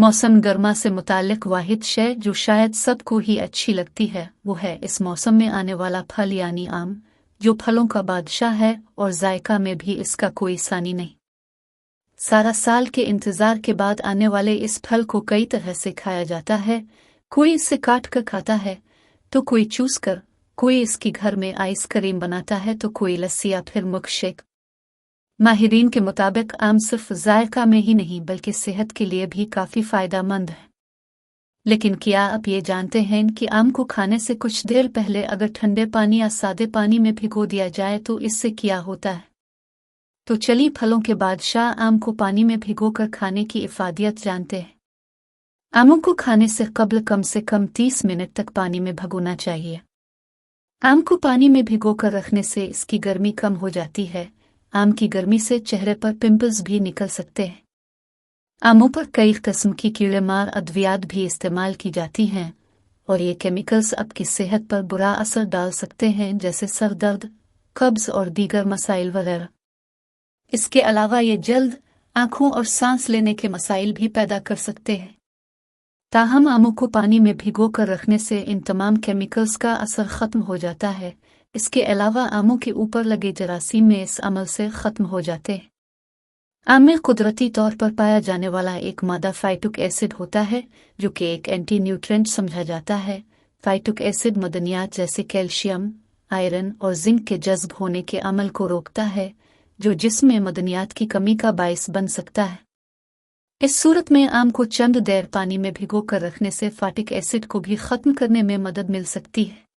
मौसम गर्मा से मुताल्लिक वाहिद शय जो शायद सबको ही अच्छी लगती है वो है इस मौसम में आने वाला फल यानी आम, जो फलों का बादशाह है और जायका में भी इसका कोई सानी नहीं। सारा साल के इंतजार के बाद आने वाले इस फल को कई तरह से खाया जाता है। कोई इसे काट कर खाता है तो कोई चूस कर, कोई इसकी घर में आइसक्रीम बनाता है तो कोई लस्सी या फिर मिल्कशेक। माहिरीन के मुताबिक आम सिर्फ जायका में ही नहीं बल्कि सेहत के लिए भी काफ़ी फ़ायदेमंद है। लेकिन क्या आप ये जानते हैं कि आम को खाने से कुछ देर पहले अगर ठंडे पानी या सादे पानी में भिगो दिया जाए तो इससे क्या होता है? तो चलिए फलों के बादशाह आम को पानी में भिगोकर खाने की इफादियत जानते हैं। आमों को खाने से कम 30 मिनट तक पानी में भिगोना चाहिए। आम को पानी में भिगोकर रखने से इसकी गर्मी कम हो जाती है। आम की गर्मी से चेहरे पर पिंपल्स भी निकल सकते हैं। आमों पर कई किस्म की कीड़ेमार अद्वियात भी इस्तेमाल की जाती हैं और ये केमिकल्स आपकी सेहत पर बुरा असर डाल सकते हैं, जैसे सर दर्द, कब्ज और दीगर मसाइल वगैरह। इसके अलावा ये जल्द, आँखों और सांस लेने के मसाइल भी पैदा कर सकते हैं। ताहम आमों को पानी में भिगो कर रखने से इन तमाम केमिकल्स का असर ख़त्म हो जाता है। इसके अलावा आमों के ऊपर लगे जरासीम में इस अमल से ख़त्म हो जाते हैं। आम में कुदरती तौर पर पाया जाने वाला एक मादा फाइटिक एसिड होता है जो कि एक एंटी न्यूट्रेंट समझा जाता है। फाइटिक एसिड मदनियात जैसे कैल्शियम, आयरन और जिंक के जज्ब होने के अमल को रोकता है, जो जिस्म में मदनियात की कमी का बायस बन सकता है। इस सूरत में आम को चंद देर पानी में भिगो कर रखने से फाइटिक एसिड को भी ख़त्म करने में मदद मिल सकती है।